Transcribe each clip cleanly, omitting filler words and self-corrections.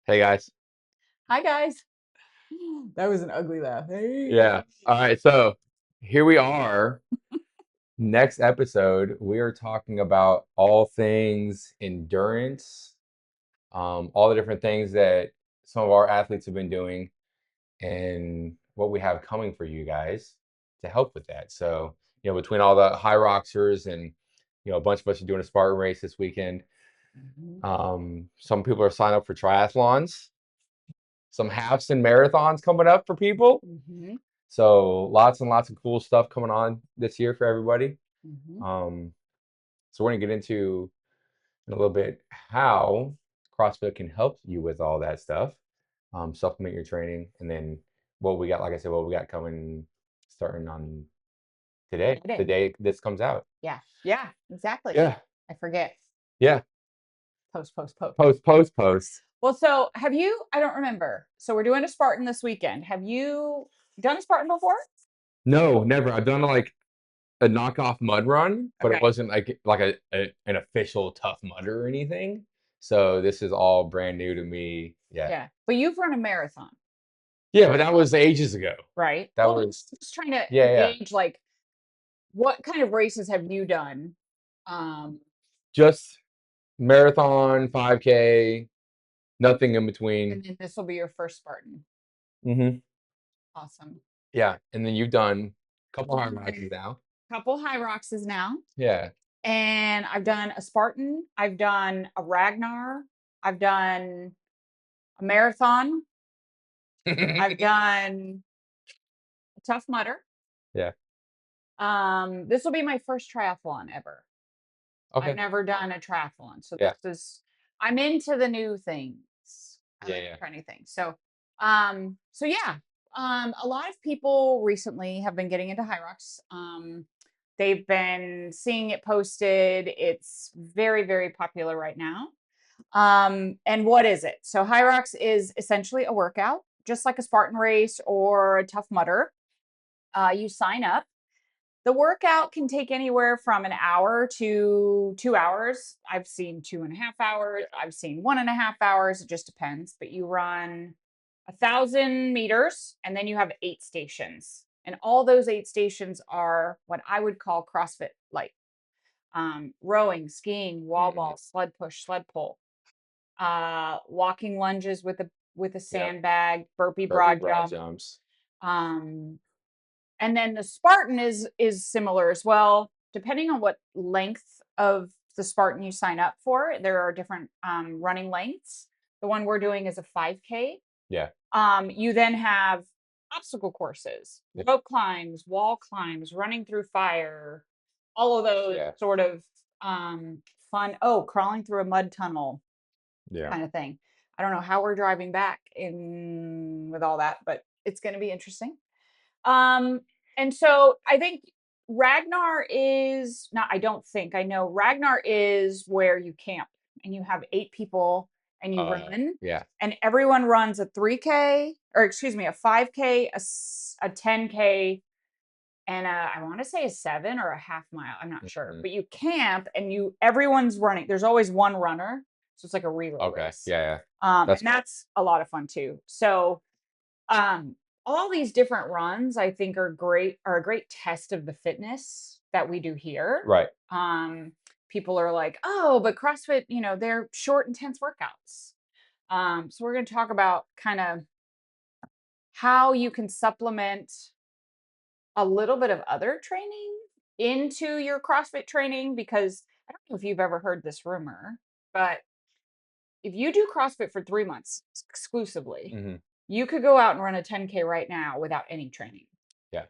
Hey guys. Hi guys. That was an ugly laugh. Hey. Yeah. All right. So here we are. Next episode, we are talking about all things endurance, all the different things that some of our athletes have been doing, and what we have coming for you guys to help with that. So, between all the Hyroxers and a bunch of us are doing a Spartan race this weekend. Mhm. Some people are signed up for triathlons, some halves and marathons coming up for people. Mhm. So lots and lots of cool stuff coming on this year for everybody. Mhm. Um, so we're gonna get into in a little bit how CrossFit can help you with all that stuff, supplement your training, and then what we got, like I said, what we got coming starting on today, the Friday. day this comes out. Yeah. Yeah, exactly. Yeah, I forget. yeah. Post, post, post. Post. Well, so have you, I don't remember. So we're doing a Spartan this weekend. Have you done a Spartan before? No, never. I've done like a knockoff mud run, but it Okay. wasn't like an official tough mudder or anything. So this is all brand new to me. Yeah. Yeah. But you've run a marathon, Yeah, but that was ages ago. right? That Well, I'm was just trying to yeah. gauge like what kind of races have you done? Um, Just marathon, 5K, nothing in between. and then this will be your first Spartan. Hmm. Awesome. Yeah. And then you've done a couple I've hard done rides now. a couple Hyroxes now. Yeah. And I've done a Spartan, I've done a Ragnar, I've done a marathon, I've done a Tough Mudder. Yeah. This will be my first triathlon ever. I've Okay. never done a triathlon, so Yeah. I'm into the new things. I Yeah. like Yeah. trying new things. So yeah. A lot of people recently have been getting into Hyrox. They've been seeing it posted. It's very, very popular right now. And what is it? So Hyrox is essentially a workout, just like a Spartan race or a Tough Mudder. You sign up. The workout can take anywhere from an hour to 2 hours. I've seen 2.5 hours. I've seen 1.5 hours. It just depends. But you run 1,000 meters and then you have 8 stations. And all those 8 stations are what I would call CrossFit like rowing, skiing, wall Mm. ball, sled push, sled pull, walking lunges with a Yep. sandbag, burpee Burpee broad broad jump. jumps. Um, and then the Spartan is similar as well. Depending on what length of the Spartan you sign up for, there are different running lengths. The one we're doing is a 5K. Yeah. You then have obstacle courses, Yeah. rope climbs, wall climbs, running through fire, all of those Yeah. sort of fun. Oh, crawling through a mud tunnel Yeah. kind of thing. I don't know how we're driving back in with all that, but it's going to be interesting. Um, and so I think Ragnar is not, I don't think I know Ragnar is where you camp and you have 8 people and you run Yeah. and everyone runs a 3K or excuse me, a 5K, a 10K and I want to say a 7 or a half mile. I'm not sure, Mhm. but you camp and everyone's running. There's always one runner. So it's like a relay Okay. race. Yeah. Yeah. That's And cool. that's a lot of fun too. So, um, all these different runs I think are a great test of the fitness that we do here. Right. Um, People are like, oh, but CrossFit, they're short, intense workouts. So we're going to talk about kind of how you can supplement a little bit of other training into your CrossFit training because I don't know if you've ever heard this rumor, but if you do CrossFit for 3 months exclusively, Hmm. you could go out and run a 10K right now without any training. Yeah.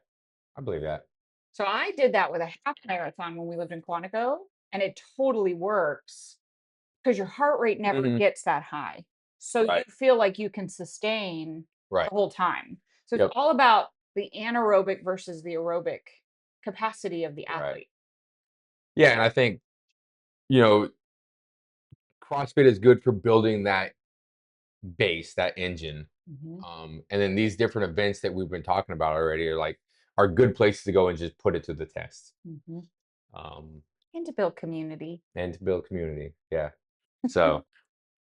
I believe that. So I did that with a half marathon when we lived in Quantico, and it totally works because your heart rate never Hmm. gets that high. So you Right. feel like you can sustain Right. the whole time. So it's Yep. all about the anaerobic versus the aerobic capacity of the Right. athlete. Yeah, and I think, you know, CrossFit is good for building that base, that engine. Mhm, And then these different events that we've been talking about already are good places to go and just put it to the test. mhm. Um, And to build community. and to build community. Yeah. So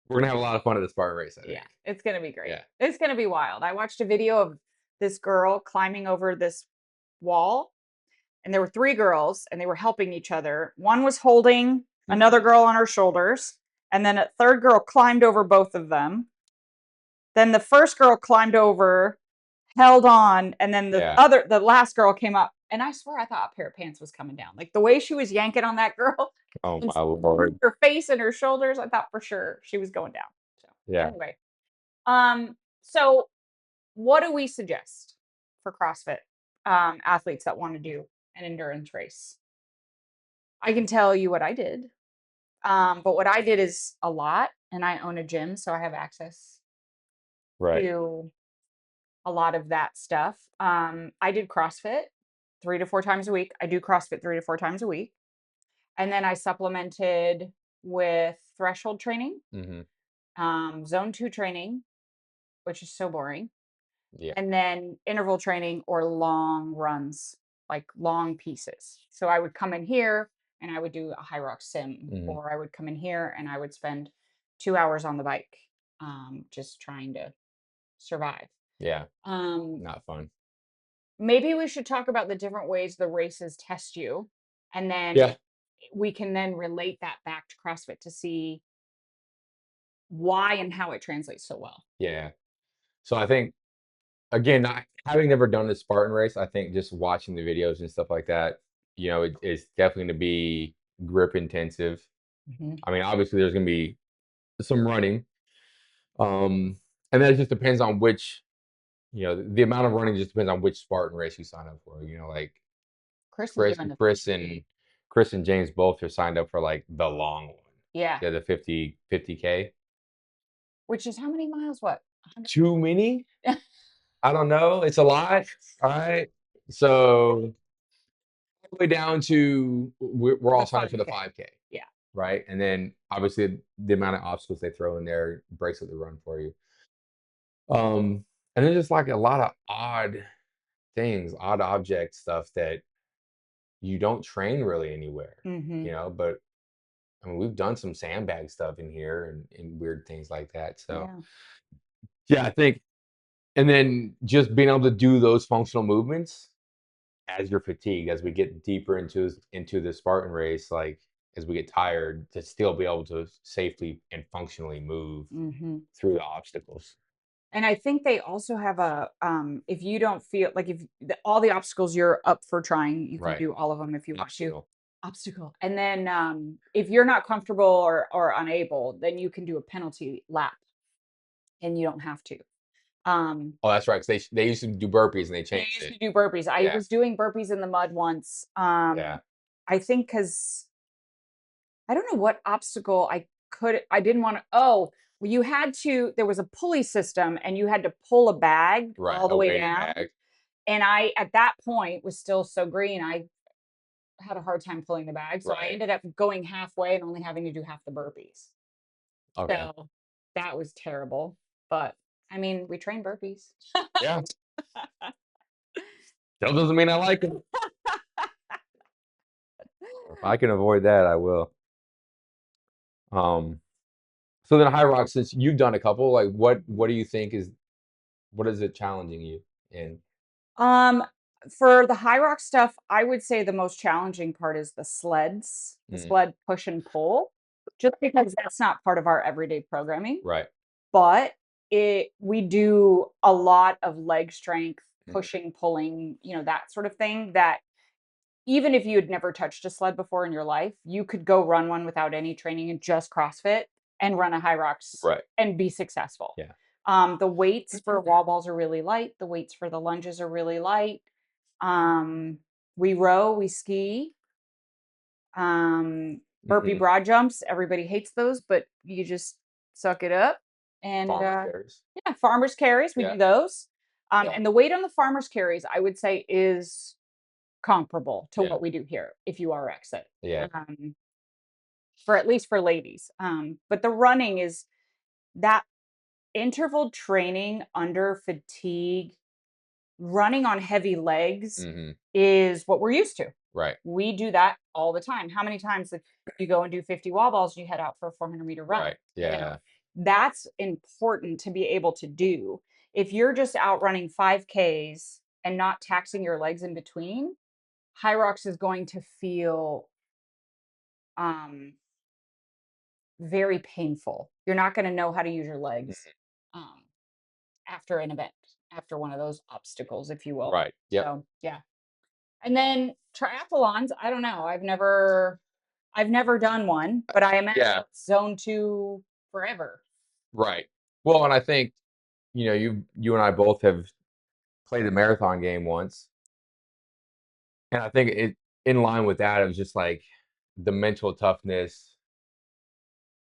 We're gonna have a lot of fun at the Spartan Race, I Yeah, think. it's gonna be great. Yeah. It's gonna be wild. I watched a video of this girl climbing over this wall, and there were 3 girls, and they were helping each other. One was holding another girl on her shoulders, and then a third girl climbed over both of them. Then the first girl climbed over, held on, and then Yeah. the last girl came up. And I swear I thought a pair of pants was coming down. Like the way she was yanking on that girl Oh and my Lord. her face and her shoulders, I thought for sure she was going down. So Yeah. anyway, so what do we suggest for CrossFit athletes that want to do an endurance race? I can tell you what I did, but what I did is a lot, and I own a gym, so I have access Right. to a lot of that stuff. I did CrossFit 3 to 4 times a week. I do CrossFit 3 to 4 times a week. And then I supplemented with threshold training, Hmm. zone 2 training, which is so boring, Yeah. and then interval training or long runs, like long pieces. So I would come in here and I would do a Hyrox sim, Hmm. or I would come in here and I would spend 2 hours on the bike, just trying to survive. Yeah. Um, Not fun. Maybe we should talk about the different ways the races test you, and then Yeah. we can then relate that back to CrossFit to see why and how it translates so well. Yeah. So I think again, having never done the Spartan Race, I think just watching the videos and stuff like that, it's definitely going to be grip intensive. Mhm. I mean, obviously, there's going to be some running, um, and that just depends on which, the amount of running just depends on which Spartan Race you sign up for. Like Chris is Chris, doing the Chris 50. and Chris and James both are signed up for like the long one. Yeah. Yeah, the 50K. Which is how many miles? What? 100? Too many? I don't know. It's a lot. All right. So all the way down to we're all The signed up for the 5K. 5K, Yeah. right? And then obviously the amount of obstacles they throw in there breaks up the run for you. And then just like a lot of odd things, odd object stuff that you don't train really anywhere, Mhm. but I mean, we've done some sandbag stuff in here and weird things like that. So Yeah. yeah, I think, and then just being able to do those functional movements as you're fatigued, as we get deeper into the Spartan race, like as we get tired, to still be able to safely and functionally move Mhm. through the obstacles. And I think they also have a if you don't feel like if all the obstacles you're up for trying, you can Right. do all of them if you want to. Obstacle. Obstacle. And then if you're not comfortable or unable, then you can do a penalty lap and you don't have to. Um Oh, that's right. 'Cause they used to do burpees and they they changed used it. to do burpees. I Yeah. was doing burpees in the mud once. Yeah. I think cuz I don't know what obstacle I didn't want to. Oh, well, you had to there was a pulley system and you had to pull a bag Right. all the A way weighted down. bag. And I at that point was still so green. I had a hard time pulling the bag. So I Right. ended up going halfway and only having to do half the burpees. Okay. So that was terrible. But I mean, we train burpees. Yeah. Still doesn't mean I like it. If I can avoid that, I will. Um, so then High Rock, since you've done a couple, like what do you think what is it challenging you in? Um, for the high rock stuff, I would say the most challenging part is the Mm, sled push and pull, just because that's not part of our everyday programming. right. But we do a lot of leg strength, Mhm. pushing, pulling, that sort of thing that even if you had never touched a sled before in your life, you could go run one without any training and just CrossFit and run a high rocks Right. and be successful. Yeah. The weights for wall balls are really light. The weights for the lunges are really light. Um, we row, we ski. Burpee Hmm. broad jumps. Everybody hates those, but you just suck it up. And Farmer carries. yeah, farmers carries. We Yeah. do those. Yeah. And the weight on the farmers carries, I would say, is comparable to Yeah. what we do here if you RX it. Yeah. Um, for at least for ladies. But the running is that interval training under fatigue, running on heavy legs Hmm. is what we're used to. Right. We do that all the time. How many times if you go and do 50 wall balls and you head out for a 400-meter run? Right. Yeah. that's important to be able to do. If you're just out running 5Ks and not taxing your legs in between, Hyrox is going to feel um, very painful. You're not going to know how to use your legs Mhm. um, after an event, after one of those obstacles, if you will. Right. Yep. So yeah. And then triathlons, I don't know. I've never done one, but I imagine Yeah. it's zone two forever. Right. Well, and I think, you and I both have played a marathon game once, and I think it in line with that, it was just like the mental toughness,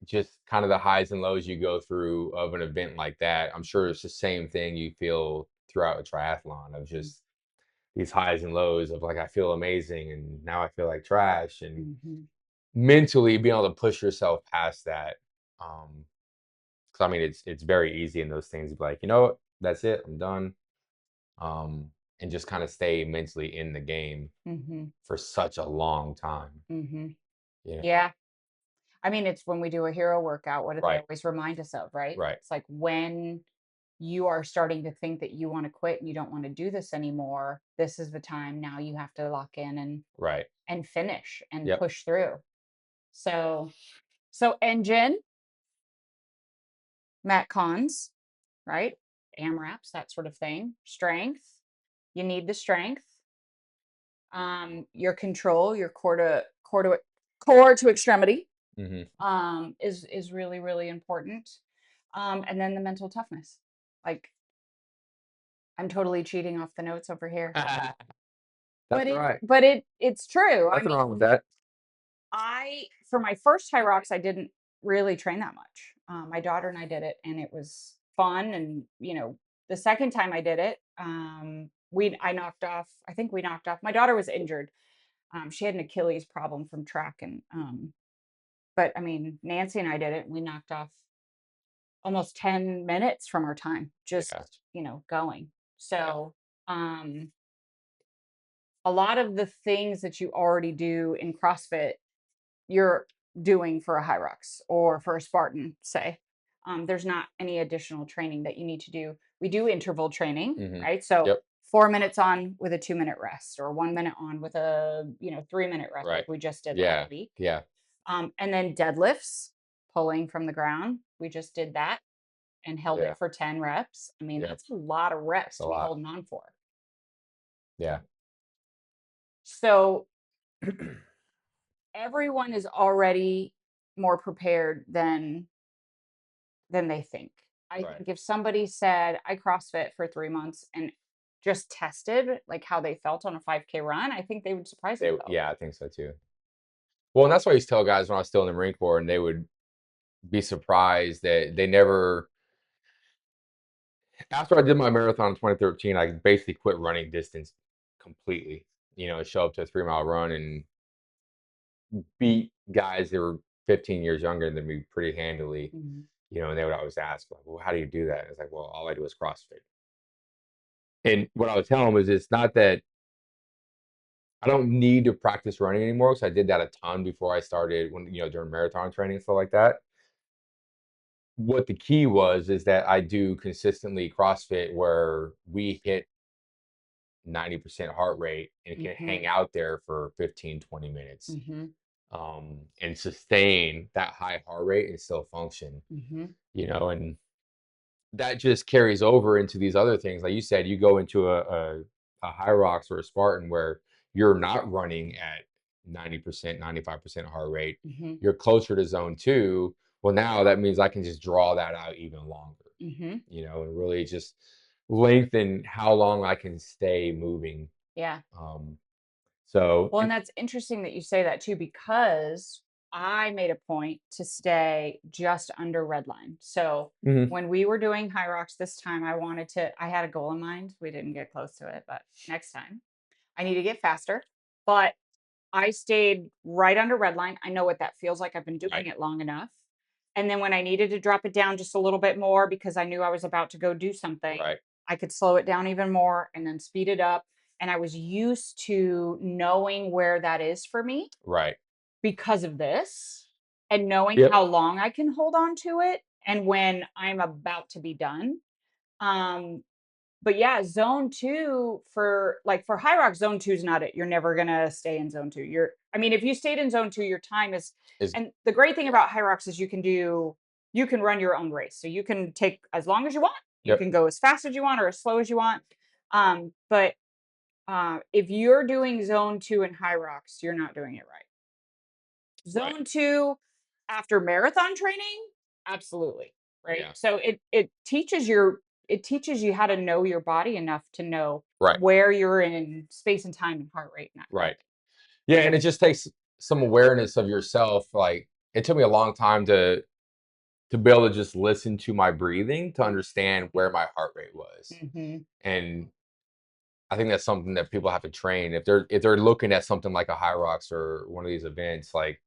just kind of the highs and lows you go through of an event like that. I'm sure it's the same thing you feel throughout a triathlon of just these highs and lows of like I feel amazing and now I feel like trash, and Mm-hmm. mentally being able to push yourself past that. Um, because I mean it's very easy in those things to be like, you know what, that's it, I'm done. Um, and just kind of stay mentally in the game Mm-hmm. for such a long time. Mm-hmm. You know? Yeah. I mean, it's when we do a hero workout, what do they Right, always remind us of, right? right, It's like when you are starting to think that you want to quit and you don't want to do this anymore, this is the time now you have to lock in right. and finish and Yep. push through. So engine, Metcons, right? AMRAPs, that sort of thing. Strength, you need the strength. Your control, your core to extremity, Hmm. is really really important. And then the mental toughness. Like I'm totally cheating off the notes over here, That's all right. but it's true. I Nothing mean, wrong with that. I for my first High Rocks, I didn't really train that much. My daughter and I did it, and it was fun. And the second time I did it, we I knocked off. I think we knocked off. My daughter was injured. She had an Achilles problem from track, and but I mean, Nancy and I did it. And we knocked off almost 10 minutes from our time, Yeah. just going. So um, a lot of the things that you already do in CrossFit you're doing for a Hyrox or for a Spartan, say. There's not any additional training that you need to do. We do interval training, Hmm. right? So Yep. 4 minutes on with a 2 minute rest, or 1 minute on with a 3 minute rest, like Right. we just did last Yeah. week. Yeah. And then deadlifts, pulling from the ground. We just did that and held Yeah. it for 10 reps. I mean, Yeah. that's a lot of It's reps a to be lot. holding on for. Yeah. So everyone is already more prepared than they think. I Right. think if somebody said, I CrossFit for 3 months and just tested like how they felt on a 5K run, I think they would surprise themselves. Yeah, I think so too. Well, and that's why I used to tell guys when I was still in the Marine Corps, and they would be surprised that they never. After I did my marathon in 2013, I basically quit running distance completely. Show up to a 3 mile run and beat guys that were 15 years younger than me pretty handily. Mhm. And they would always ask, like, "Well, how do you do that?" It's like, "Well, all I do is CrossFit." And what I would tell them is, it's not that I don't need to practice running anymore, because I did that a ton before I started during marathon training and stuff like that. What the key was is that I do consistently CrossFit where we hit 90% heart rate and can Mhm. hang out there for 15, 20 minutes, Mhm. and sustain that high heart rate and still function, Mhm. and that just carries over into these other things. Like you said, you go into a Hyrox or a Spartan where you're not running at 90%, 95% heart rate. Mhm. You're closer to zone two. Well, now that means I can just draw that out even longer, Mhm. and really just lengthen how long I can stay moving. Yeah. Um, so, Well, and and, that's interesting that you say that too, because I made a point to stay just under red line. So Mhm. when we were doing High Rocks this time, I had a goal in mind. We didn't get close to it, but next time I need to get faster. But I stayed right under red line. I know what that feels like. I've been Right, doing it long enough. And then when I needed to drop it down just a little bit more because I knew I was about to go do something, right, I could slow it down even more and then speed it up. And I was used to knowing where that is for me right. because of this and knowing Yep. how long I can hold on to it and when I'm about to be done. Um, but yeah, zone two for Hyrox, zone two is not it. You're never gonna stay in zone two. I mean, if you stayed in zone two, your time is, Is and the great thing about Hyrox is you can run your own race. So you can take as long as you want. You Yep. can go as fast as you want or as slow as you want. But if you're doing zone two in Hyrox, you're not doing it right. Right. Zone two after marathon training, absolutely. Right. Yeah. So it teaches you how to know your body enough to know Right. where you're in space and time and heart rate and that kind of Right. Yeah, and it just takes some awareness of yourself. Like it took me a long time to be able to just listen to my breathing to understand where my heart rate was. thing. Hmm. And I think that's something that people have to train if they're looking at something like a High Rocks or one of these events. Like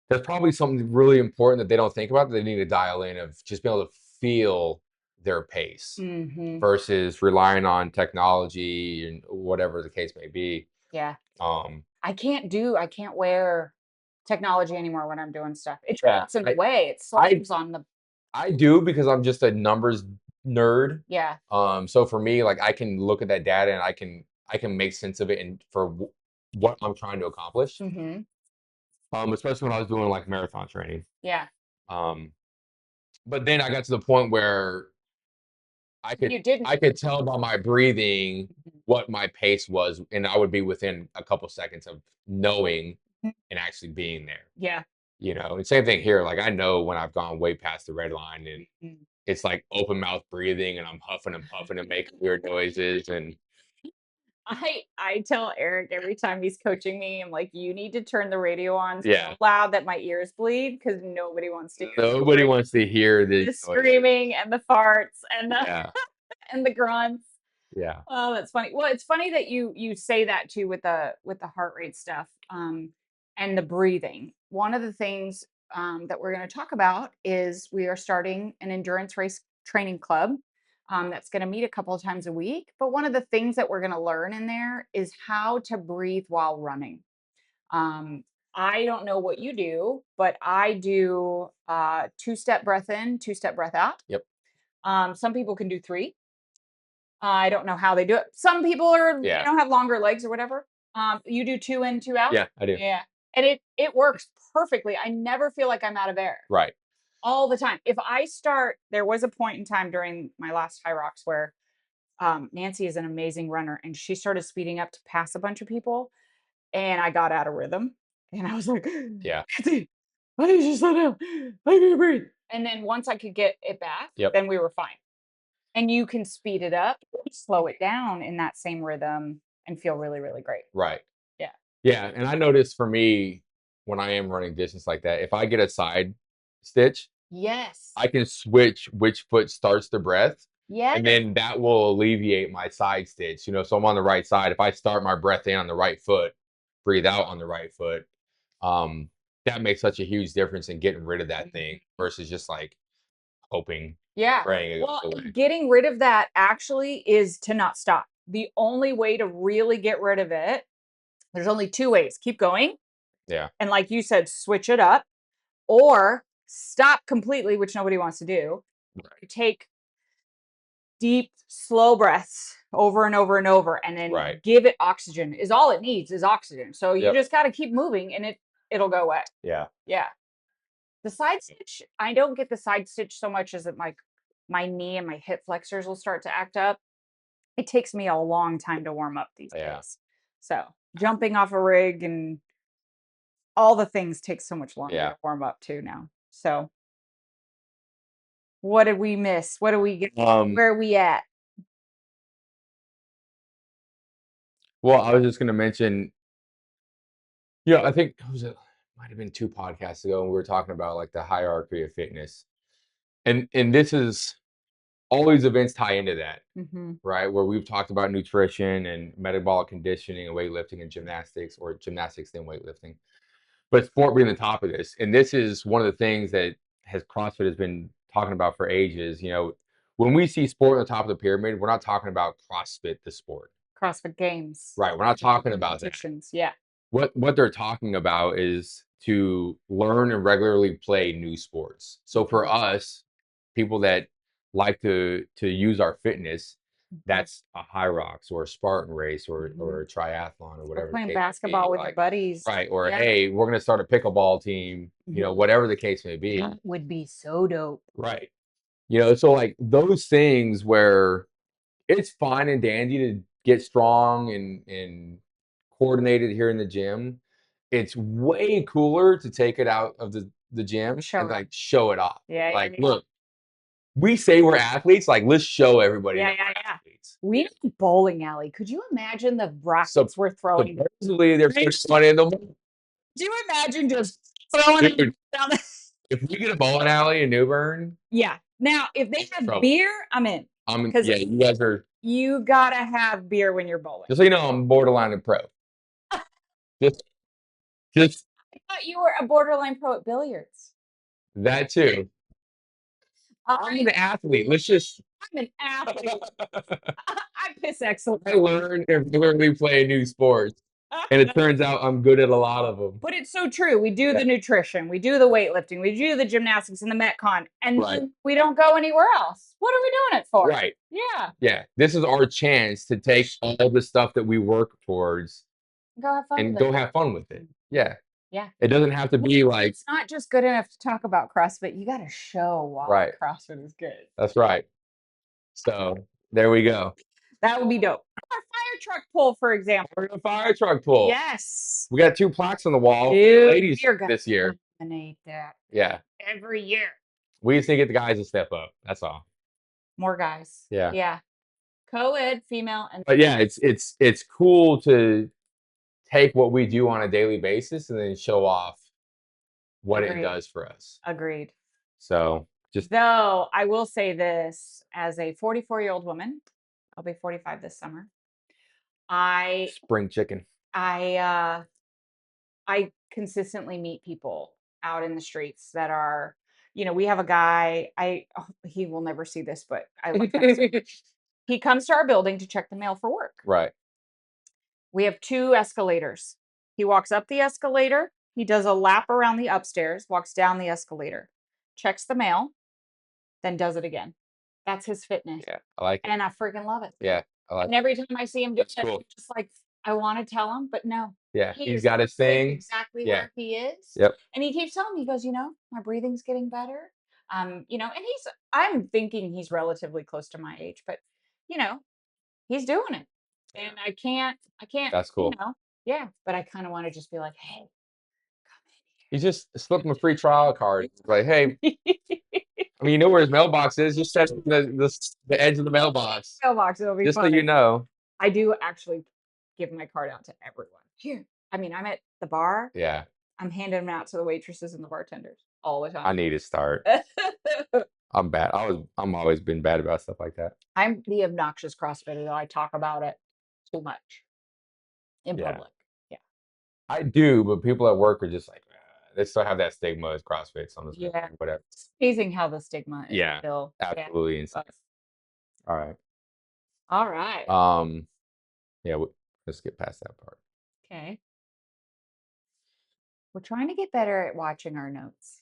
there's probably something really important that they don't think about that they need to dial in of just being able to feel their pace Hmm. versus relying on technology and whatever the case may be. Yeah. Um, I can't wear technology anymore when I'm doing stuff. It yeah, gets in the way. It I slams on the, I do because I'm just a numbers nerd. yeah. So for me, like I can look at that data and I can make sense of it and for what I'm trying to accomplish. Hmm. Especially when I was doing like marathon training. Yeah. Um, but then I got to the point where I could You didn't. I could tell by my breathing Mhm. what my pace was, and I would be within a couple seconds of knowing Mhm. and actually being there. Yeah. And same thing here. Like I know when I've gone way past the red line, and Mhm. it's like open mouth breathing, and I'm huffing and puffing and making weird noises, and I tell Eric every time he's coaching me, I'm like, you need to turn the radio on yeah, so loud that my ears bleed because nobody wants to hear nobody wants to hear the these noises. screaming and the farts and the Yeah, and the grunts. yeah, Oh, that's funny. Well, it's funny that you say that too with the heart rate stuff, and the breathing. One of the things that we're going to talk about is we are starting an endurance race training club that's going to meet a couple of times a week. But one of the things that we're going to learn in there is how to breathe while running. Um, I don't know what you do, but I do two-step breath in, two-step breath out. yep, Some people can do three. I don't know how they do it. Some people are, yeah, have longer legs or whatever. You do two in, two out. yeah. I do. Yeah, and it works perfectly. I never feel like I'm out of air Right. all the time. If I start, there was a point in time during my last High Rocks where Nancy is an amazing runner, and she started speeding up to pass a bunch of people, and I got out of rhythm, and I was like, Yeah. Nancy, I need you to slow down. I can't breathe. And then once I could get it back, Yep. then we were fine. And you can speed it up, slow it down in that same rhythm and feel really, really great. Right. Yeah. Yeah, and I noticed for me when I am running distance like that, if I get a side stitch, Yes. I can switch which foot starts the breath, Yes. and then that will alleviate my side stitch. So I'm on the right side. If I start my breath in on the right foot, breathe out on the right foot, um, that makes such a huge difference in getting rid of that thing versus just like hoping, Yeah. praying it Well, goes away. getting rid of that actually is to not stop. The only way to really get rid of it, there's only two ways. Keep going. Yeah. And like you said, switch it up or stop completely, which nobody wants to do. Right. Take deep, slow breaths over and over and over, and then Right. give it oxygen. Is all it needs is oxygen. So you Yep. just got to keep moving, and it'll go away. Yeah. Yeah. The side stitch, I don't get the side stitch so much as it like my knee and my hip flexors will start to act up. It takes me a long time to warm up these Yeah. days. So jumping off a rig and all the things take so much longer Yeah. to warm up too now. So what did we miss? What do we get? Where are we at? Well, I was just gonna mention, I think it was might have been 2 podcasts ago, and we were talking about like the hierarchy of fitness. And this is all these events tie into that, Hmm. right? Where we've talked about nutrition and metabolic conditioning and weightlifting and gymnastics, or gymnastics then weightlifting. But sport being the top of this. And this is one of the things that has CrossFit has been talking about for ages. When we see sport on the top of the pyramid, we're not talking about CrossFit the sport. CrossFit Games, Right. We're not talking about that. competitions. Yeah. What they're talking about is to learn and regularly play new sports. So for us, people that like to use our fitness, that's a Hyrox or a Spartan Race or a triathlon or Or whatever the playing case may be. basketball with your Like, buddies. right. Or Yeah. hey, we're gonna start a pickleball team, you know, whatever the case may be. That would be so dope. Right. You know, so like those things where it's fine and dandy to get strong and coordinated here in the gym. It's way cooler to take it out of the gym Show and it off. like show it off. Yeah, Like, yeah. look, we say we're athletes, like let's show everybody Yeah, that we're yeah. athletes. We need a bowling alley. Could you imagine the rockets we're throwing? Supposedly there's just money in the Do you imagine just throwing it Dude, down the if we get a bowling alley in New Bern, Yeah. Now, if they have trouble. beer, I'm in. Because yeah, you guys are you gotta have beer when you're bowling. just so you know, I'm borderline and pro. just I thought you were a borderline pro at billiards. that too. I'm an athlete. Let's just I'm an athlete. I piss excellent. I learn and regularly play new sports. And it turns out I'm good at a lot of them. But it's so true. We do the nutrition, we do the weightlifting, we do the gymnastics and the Metcon, and then we don't go anywhere else. What are we doing it for? Right. Yeah. Yeah. This is our chance to take all the stuff that we work towards Go have fun and with go it. have fun with it. Yeah. Yeah. It doesn't have to be like It's not just good enough to talk about CrossFit. You got to show why CrossFit is good. That's right. So there we go. That would be dope. Our fire truck pull, for example. We're gonna fire truck pull. Yes. We got 2 plaques on the wall. Dude, Ladies this year. Dominate that. Yeah. Every year. We just need to get the guys to step up. That's all. More guys. Yeah. Yeah. Co-ed, female, and but yeah, it's cool to take what we do on a daily basis and then show off what it does for us. Agreed. So just though I will say this as a 44-year-old woman, I'll be 45 this summer. spring chicken. I consistently meet people out in the streets that are, we have a guy, he will never see this, but I love him. He comes to our building to check the mail for work. Right. We have 2 escalators. He walks up the escalator, he does a lap around the upstairs, walks down the escalator, checks the mail, then does it again. That's his fitness. Yeah, I like it. And I freaking love it. Yeah, I like And every time I see him do it, cool. I'm just like, I want to tell him, but no. Yeah, he's got his thing. Exactly where he is. Yep. And he keeps telling me, he goes, my breathing's getting better. And I'm thinking he's relatively close to my age, but he's doing it. And I can't. That's cool. Yeah. But I kind of want to just be like, hey, come You just slip him a free trial card. Like, hey, I mean, you know where his mailbox is. Just set the edge of the mailbox. Mailbox, it'll be just funny. So you know. I do actually give my card out to everyone. Here. I mean, I'm at the bar. Yeah. I'm handing them out to the waitresses and the bartenders all the time. I need to start. I'm bad. I'm always been bad about stuff like that. I'm the obnoxious CrossFitter, though. I talk about it too much in public. Yeah. I do, but people at work are just like, they still have that stigma as CrossFit. So I'm just like, whatever. It's amazing how the stigma is still. Absolutely insane. All right. All right. Yeah, let's get past that part. Okay. We're trying to get better at watching our notes.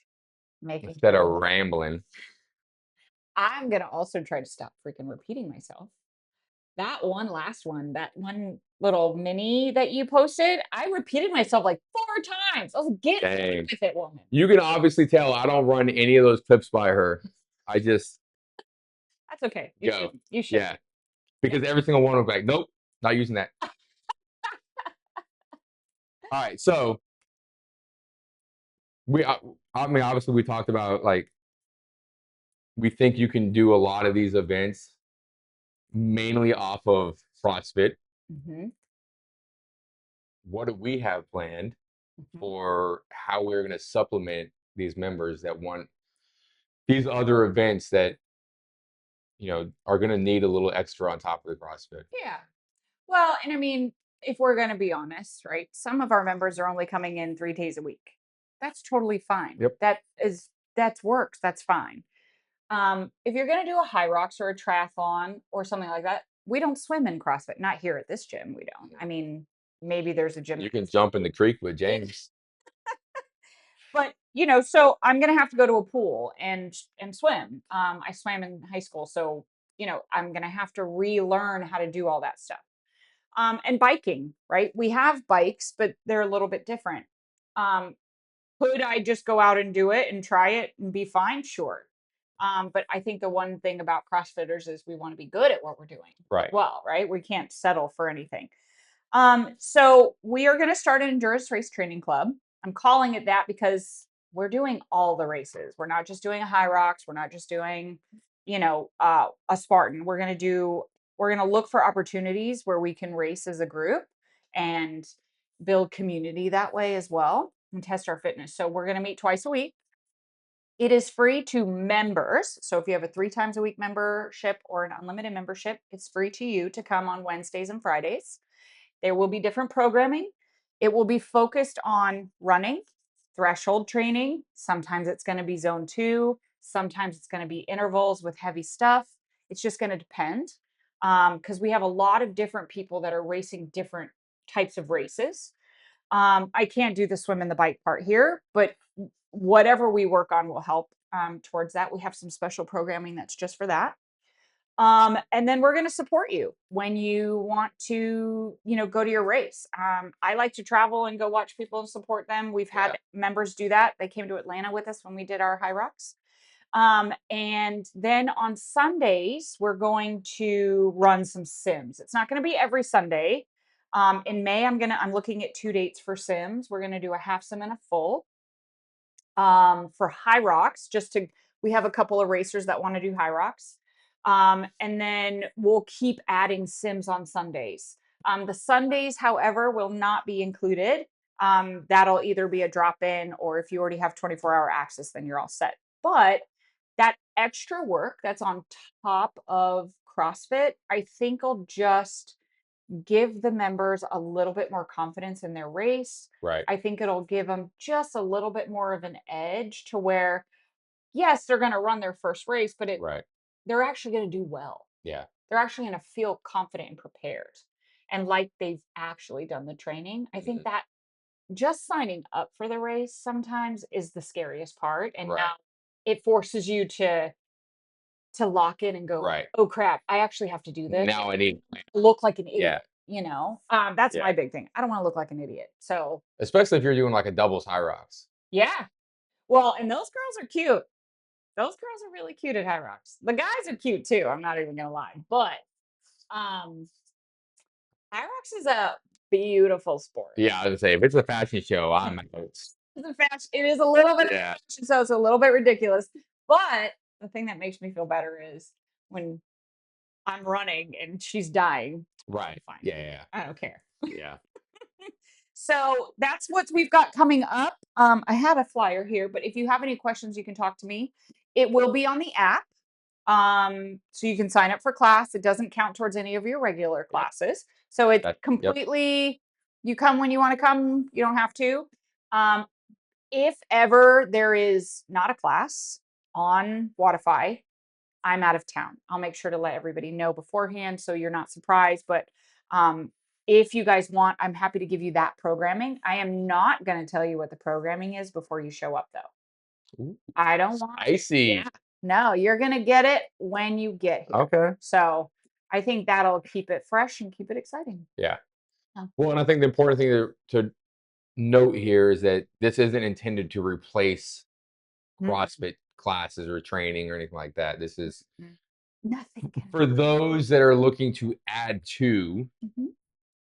Instead of rambling. I'm going to also try to stop freaking repeating myself. That last one, that one little mini that you posted, I repeated myself like 4 times. I was like, get with it, woman. You can obviously tell I don't run any of those clips by her. I just. That's okay. You should. Yeah. Because every single one was like, nope, not using that. All right. So obviously we talked about like, we think you can do a lot of these events mainly off of CrossFit. Mm-hmm. What do we have planned for how we're going to supplement these members that want these other events that, are going to need a little extra on top of the CrossFit? Yeah. Well, and I mean, if we're going to be honest, right? Some of our members are only coming in 3 days a week. That's totally fine. Yep. That works. That's fine. If you're going to do a Hyrox or a triathlon or something like that, we don't swim in CrossFit. Not here at this gym. We don't. I mean, maybe there's a gym. You can jump in the creek with James. But so I'm gonna have to go to a pool and swim. I swam in high school, so I'm gonna have to relearn how to do all that stuff. And biking, right? We have bikes, but they're a little bit different. Um, could I just go out and do it and try it and be fine? Sure. But I think the one thing about CrossFitters is we want to be good at what we're doing. Right. Well, right? We can't settle for anything. So we are going to start an endurance race training club. I'm calling it that because we're doing all the races. We're not just doing a Hyrox. We're not just doing, a Spartan. We're going to look for opportunities where we can race as a group and build community that way as well and test our fitness. So we're going to meet twice a week. It is free to members. So if you have a 3 times a week membership or an unlimited membership, it's free to you to come on Wednesdays and Fridays. There will be different programming. It will be focused on running, threshold training. Sometimes it's going to be zone 2. Sometimes it's going to be intervals with heavy stuff. It's just going to depend because we have a lot of different people that are racing different types of races. I can't do the swim and the bike part here, but whatever we work on will help towards that. We have some special programming that's just for that. And then we're going to support you when you want to, go to your race. I like to travel and go watch people and support them. We've had members do that. They came to Atlanta with us when we did our Hyrox. And then on Sundays, we're going to run some sims. It's not going to be every Sunday. In May, I'm looking at 2 dates for sims. We're going to do a half sim and a full. For Hyrox, we have a couple of racers that want to do Hyrox. And then we'll keep adding sims on Sundays. The Sundays, however, will not be included. That'll either be a drop-in, or if you already have 24-hour access, then you're all set. But that extra work that's on top of CrossFit, I think will just give the members a little bit more confidence in their race. Right. I think it'll give them just a little bit more of an edge to where, yes, they're going to run their first race, but they're actually going to do well. Yeah. They're actually going to feel confident and prepared and like they've actually done the training. I think that just signing up for the race sometimes is the scariest part. And now it forces you to lock in and go, oh crap, I actually have to do this. Now I need to look like an idiot. That's my big thing. I don't want to look like an idiot. So especially if you're doing like a doubles Hyrox. yeah. Well, and those girls are cute. Those girls are really cute at Hyrox. The guys are cute too. I'm not even gonna lie. But Hyrox is a beautiful sport. Yeah, I was gonna say if it's a fashion show, I'm out. It's a fashion. It is a little bit of fashion, so it's a little bit ridiculous. But the thing that makes me feel better is when I'm running and she's dying. Right. Fine. Yeah. I don't care. Yeah. So that's what we've got coming up. I had a flyer here, but if you have any questions, you can talk to me. It will be on the app. So you can sign up for class. It doesn't count towards any of your regular classes. So it's completely, you come when you want to come. You don't have to. If ever there is not a class on Wodify, I'm out of town. I'll make sure to let everybody know beforehand so you're not surprised. But if you guys want, I'm happy to give you that programming. I am not going to tell you what the programming is before you show up, though. Ooh, I don't want. I see. Yeah. No, you're going to get it when you get here. Okay. So I think that'll keep it fresh and keep it exciting. Yeah. Well, and I think the important thing to note here is that this isn't intended to replace CrossFit classes or training or anything like that. This is nothing for those that are looking to add to.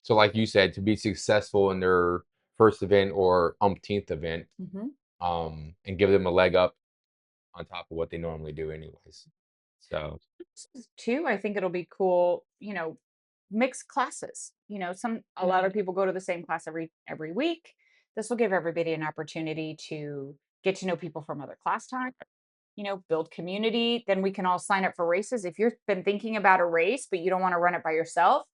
So like you said, to be successful in their first event or umpteenth event, and give them a leg up on top of what they normally do anyways. So too, I think it'll be cool, mixed classes. A lot of people go to the same class every week. This will give everybody an opportunity to get to know people from other class time, build community. Then we can all sign up for races. If you've been thinking about a race, but you don't want to run it by yourself,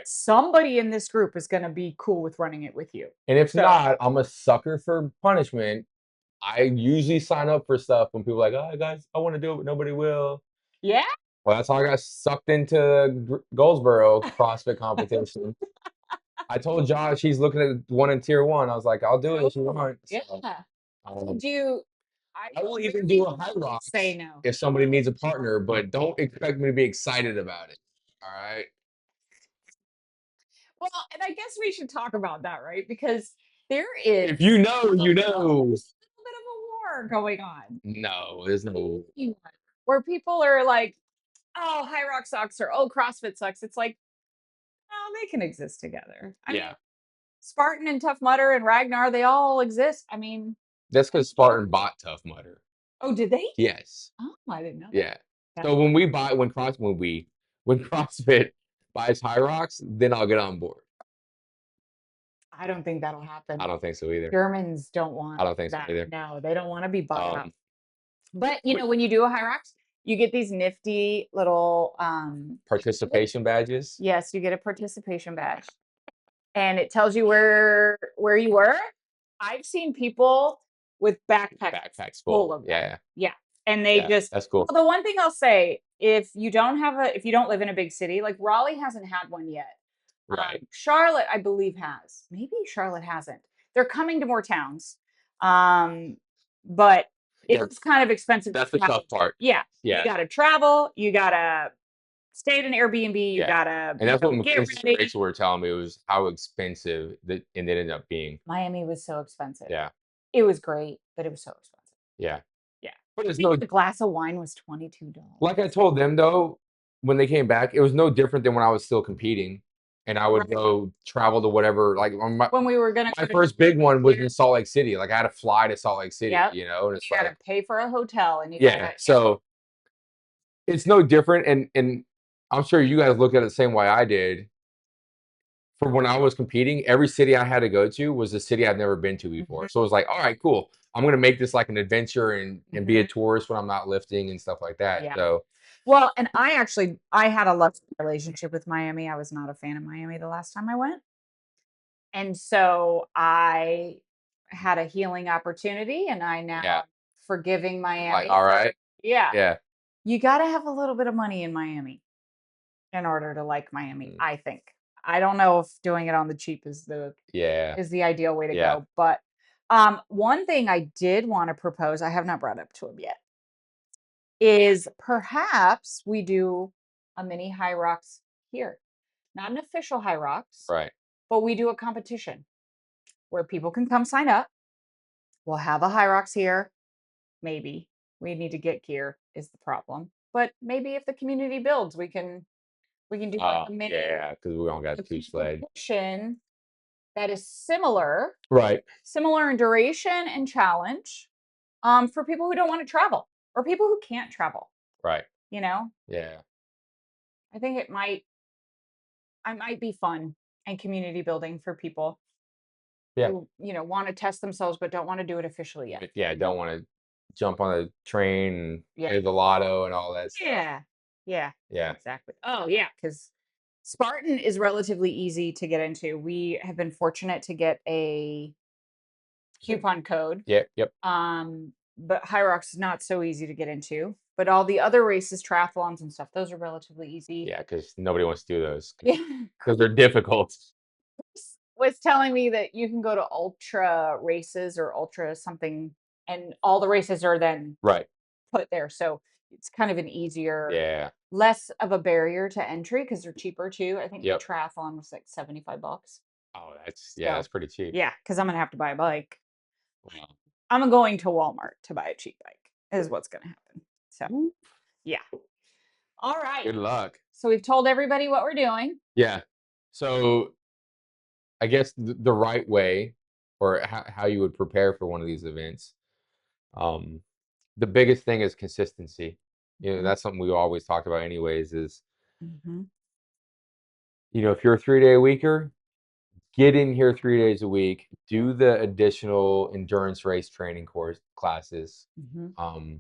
somebody in this group is going to be cool with running it with you. And if not, I'm a sucker for punishment. I usually sign up for stuff when people are like, oh, guys, I want to do it, but nobody will. Yeah. Well, that's how I got sucked into Goldsboro CrossFit competition. I told Josh he's looking at one in tier 1. I was like, I'll do it if you want. Yeah. So, I will even do a Hyrox say no. if somebody needs a partner, but don't expect me to be excited about it. All right. Well, and I guess we should talk about that, right? Because there is If you know, you know. a little bit of a war going on. No, there's no. Where people are like, oh, Hyrox sucks or oh, CrossFit sucks. It's like, oh, they can exist together. I mean, Spartan and Tough Mudder and Ragnar, they all exist. I mean, That's because Spartan bought Tough Mudder. oh, did they? Yes. Oh, I didn't know that. Yeah. So when CrossFit buys Hyrox, then I'll get on board. I don't think that'll happen. I don't think so either. Germans don't want I don't think so that. either. No, they don't want to be bought up. Um, But you know, when you do a Hyrox, you get these nifty little participation badges. yes, you get a participation badge. And it tells you where you were. I've seen people with backpacks full of them. Yeah. Yeah. And they just that's cool. well, the one thing I'll say, if you don't live in a big city, like Raleigh hasn't had one yet. Right. Charlotte, I believe, has. Maybe Charlotte hasn't. They're coming to more towns. But it's kind of expensive. That's the tough part. Yeah. You gotta travel, you gotta stay at an Airbnb, you gotta and that's what get ready. Rachel were telling me was how expensive it ended up being. Miami was so expensive. Yeah. It was great, but it was so expensive. Yeah. Yeah. But it's the glass of wine was $22. Like I told them though, when they came back, it was no different than when I was still competing. And I would go travel to whatever, like when we were gonna my first big one was in Salt Lake City. Like I had to fly to Salt Lake City, you know, and it's you gotta pay for a hotel and you gotta, so it's no different. And I'm sure you guys look at it the same way I did. For when I was competing, every city I had to go to was a city I'd never been to before. So it was like, all right, cool. I'm gonna make this like an adventure and be a tourist when I'm not lifting and stuff like that. So well, and I had a love relationship with Miami. I was not a fan of Miami the last time I went. And so I had a healing opportunity and I now forgiving Miami. Like, all right. Yeah. You got to have a little bit of money in Miami in order to like Miami, I think. I don't know if doing it on the cheap is the ideal way to go. But one thing I did want to propose, I have not brought up to him yet, is perhaps we do a mini Hyrox here. Not an official Hyrox. Right. But we do a competition where people can come sign up. We'll have a Hyrox here. Maybe we need to get gear is the problem. But maybe if the community builds, we can do like a mini because we don't got two sled that is similar. Right. Similar in duration and challenge. For people who don't want to travel or people who can't travel. Right. You know? Yeah. I think it might be fun and community building for people who, want to test themselves but don't want to do it officially yet. Yeah, don't want to jump on a train and play the lotto and all that stuff. Yeah. Exactly. Oh, yeah, because Spartan is relatively easy to get into. We have been fortunate to get a coupon code. Yep. But Hyrox is not so easy to get into. But all the other races, triathlons and stuff, those are relatively easy. Yeah, because nobody wants to do those. Because they're difficult. Was telling me that you can go to ultra races or ultra something, and all the races are then put there. So it's kind of an easier, less of a barrier to entry because they're cheaper too. I think the triathlon was like $75. Oh, that's pretty cheap. Yeah, because I'm gonna have to buy a bike. Wow. I'm going to Walmart to buy a cheap bike. Is what's gonna happen. So, yeah. All right. Good luck. So we've told everybody what we're doing. Yeah. So I guess the right way or how you would prepare for one of these events. The biggest thing is consistency. That's something we always talk about anyways is, if you're a 3-day weeker, get in here 3 days a week, do the additional endurance race training classes. I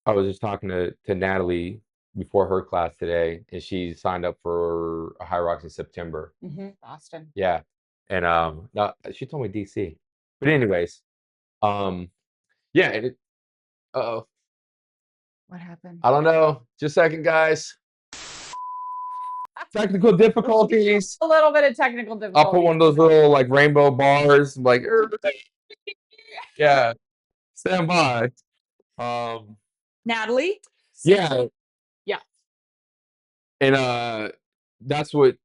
was just talking to Natalie before her class today, and she signed up for a Hyrox in September. Boston. Yeah. And no, she told me DC. But anyways, yeah, uh-oh. What happened? I don't know. Just a second, guys. technical difficulties. A little bit of technical I'll put difficulties. one of those little like rainbow bars, like yeah, stand by. Natalie? Yeah, Yeah. and that's what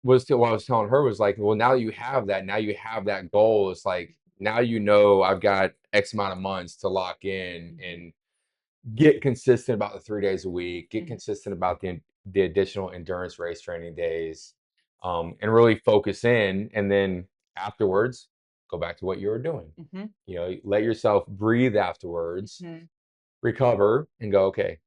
what I was telling her was like, well, now you have that. Now you have that goal. It's like now you know I've got X amount of months to lock in and get consistent about the 3 days a week. Get consistent about the additional endurance race training days, and really focus in. And then afterwards, go back to what you were doing. You know, let yourself breathe afterwards, recover, and go. Okay,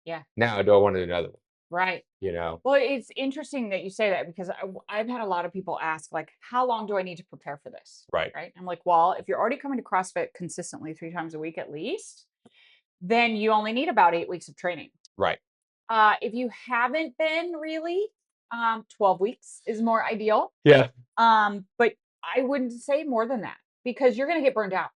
Yeah. now do I want to do another one? Right. You know. Well, it's interesting that you say that because I've had a lot of people ask, like, how long do I need to prepare for this? Right. Right. I'm like, well, if you're already coming to CrossFit consistently 3 times a week at least, then you only need about 8 weeks of training. Right. If you haven't been really, 12 weeks is more ideal. Yeah. But I wouldn't say more than that because you're going to get burned out.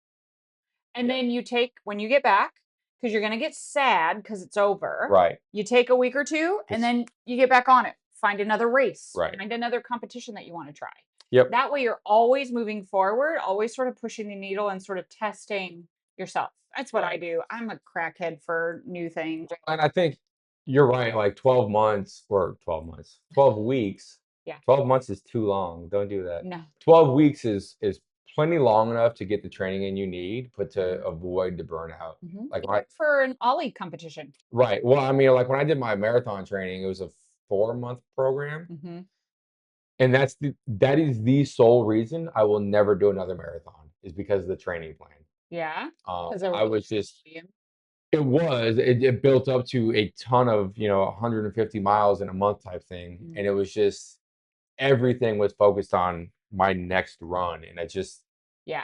And then you take, when you get back, because you're going to get sad because it's over. Right. You take a week or two and then you get back on it. Find another race. Right. Find another competition that you want to try. Yep. That way you're always moving forward, always sort of pushing the needle and sort of testing yourself. That's what I do. I'm a crackhead for new things. And I think you're right. Like 12 months or 12 months, 12 weeks. Yeah. 12 months is too long. Don't do that. No. 12 weeks is plenty long enough to get the training in you need, but to avoid the burnout. Like for an Ollie competition. Right. Well, I mean, like when I did my marathon training, it was a 4-month program. And that is the sole reason I will never do another marathon is because of the training plan. Yeah. I was just it built up to a ton of 150 miles in a month type thing, and it was just everything was focused on my next run, and it just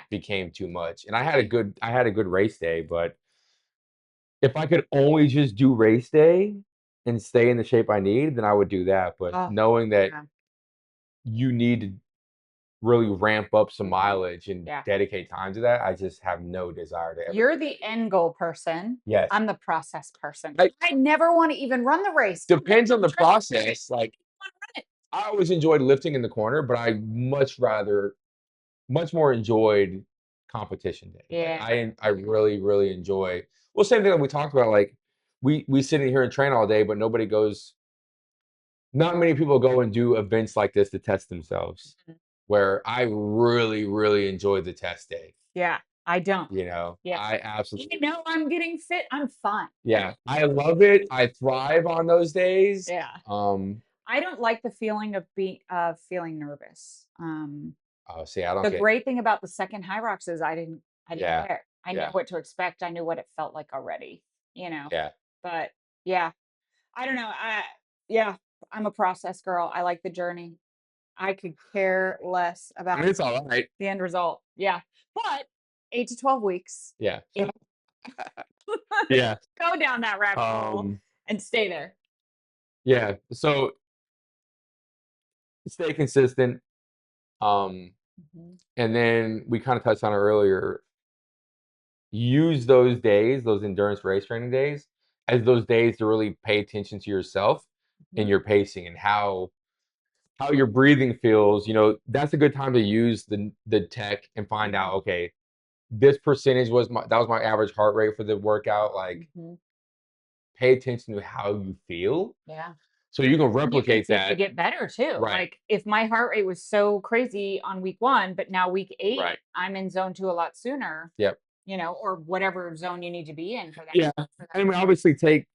became too much. And I had a good race day, but if I could only just do race day and stay in the shape I need, then I would do that. But knowing that you need to really ramp up some mileage and dedicate time to that, I just have no desire to ever. You're the end goal person. Yes. I'm the process person. I never want to even run the race. Depends on the process. Like I always enjoyed lifting in the corner, but I much more enjoyed competition day. Yeah. I really, really enjoy. Well, same thing that we talked about. Like we sit in here and train all day, but nobody goes. Not many people go and do events like this to test themselves. Where I really, really enjoy the test day. Yeah, I don't. Yeah. I absolutely. I'm getting fit. I'm fine. Yeah, I love it. I thrive on those days. Yeah. I don't like the feeling of feeling nervous. Oh, see, I don't. The great thing about the second Hyrox is I didn't care. I knew what to expect. I knew what it felt like already. Yeah. But yeah, I don't know. I'm a process girl. I like the journey. I could care less about it's all right. The end result. Yeah. But 8 to 12 weeks. Yeah. Yeah. Go down that rabbit hole and stay there. Yeah. So stay consistent. And then we kind of touched on it earlier. Use those days, those endurance race training days, as those days to really pay attention to yourself and your pacing and how your breathing feels. That's a good time to use the tech and find out, okay, this percentage was my average heart rate for the workout. Like pay attention to how you feel. Yeah. So you can replicate that. To get better too. Right. Like if my heart rate was so crazy on week 1, but now week 8, I'm in zone 2 a lot sooner. Yep. Or whatever zone you need to be in for that. Yeah. I mean, obviously take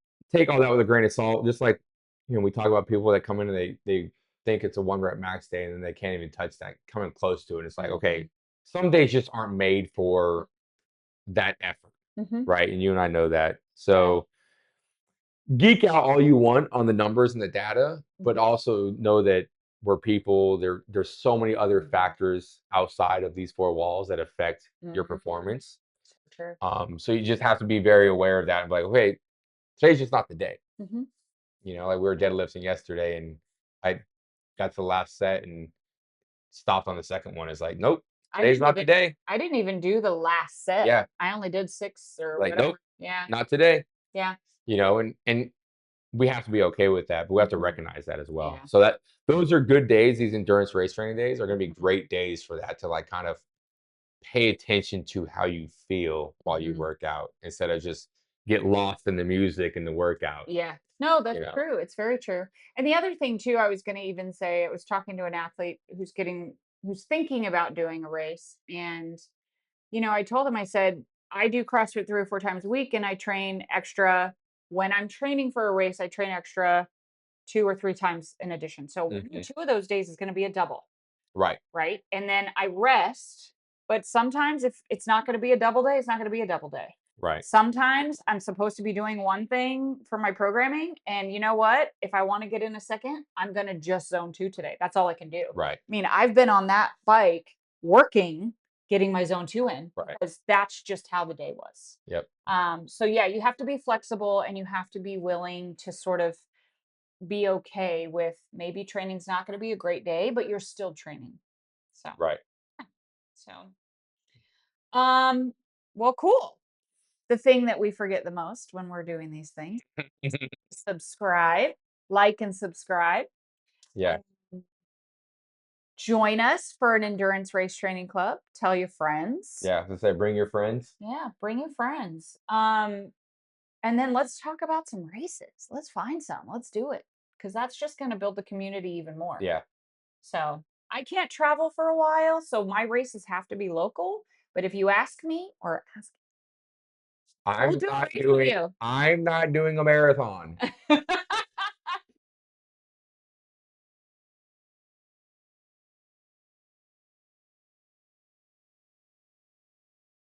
all that with a grain of salt. Just like, we talk about people that come in and they think it's a 1-rep max day and then they can't even touch that, coming close to it. It's like, okay, some days just aren't made for that effort. Right. And you and I know that. So geek out all you want on the numbers and the data, but also know that we're people. There's so many other factors outside of these 4 walls that affect your performance. Sure. So you just have to be very aware of that and be like, okay, today's just not the day. Like we were deadlifting yesterday and I got to the last set and stopped on the second one. It's like, nope, today's not the day. I didn't even do the last set. Yeah. I only did 6 or like, whatever. nope. Yeah. Not today. Yeah. And we have to be okay with that, but we have to Mhm. recognize that as well. Yeah. So that those are good days. These endurance race training days are going to be great days for that to like kind of pay attention to how you feel while you Mhm. work out instead of just get lost in the music and the workout, Yeah. No, you that's know. true. It's very true. And the other thing too, I was going to even say, I was talking to an athlete who's thinking about doing a race. And, I told him, I said, I do CrossFit 3 or 4 times a week and I train extra. When I'm training for a race, I train extra 2 or 3 times in addition. So one or Hmm. two of those days is going to be a double. Right, Right? And then I rest, but sometimes if it's not gonna be a double day, it's not gonna be a double day. right, Sometimes I'm supposed to be doing one thing for my programming, and you know what? If I wanna get in a second, I'm gonna just zone 2 today. That's all I can do. right, I mean, I've been on that bike working, getting my zone 2 in right. because that's just how the day was. Yep, So yeah, you have to be flexible and you have to be willing to sort of be okay with maybe training's not gonna be a great day, but you're still training. So right. so, um, well, cool. The thing that we forget the most when we're doing these things, subscribe, like and subscribe. Yeah, Um, Join us for an endurance race training club. Tell your friends. yeah. So say, bring your friends. Yeah, bring your friends. And then let's talk about some races. Let's find some. Let's do it because that's just going to build the community even more. Yeah, So I can't travel for a while, so my races have to be local. But if you ask me or ask, I'll I'm do a not race with doing. you. I'm not doing a marathon.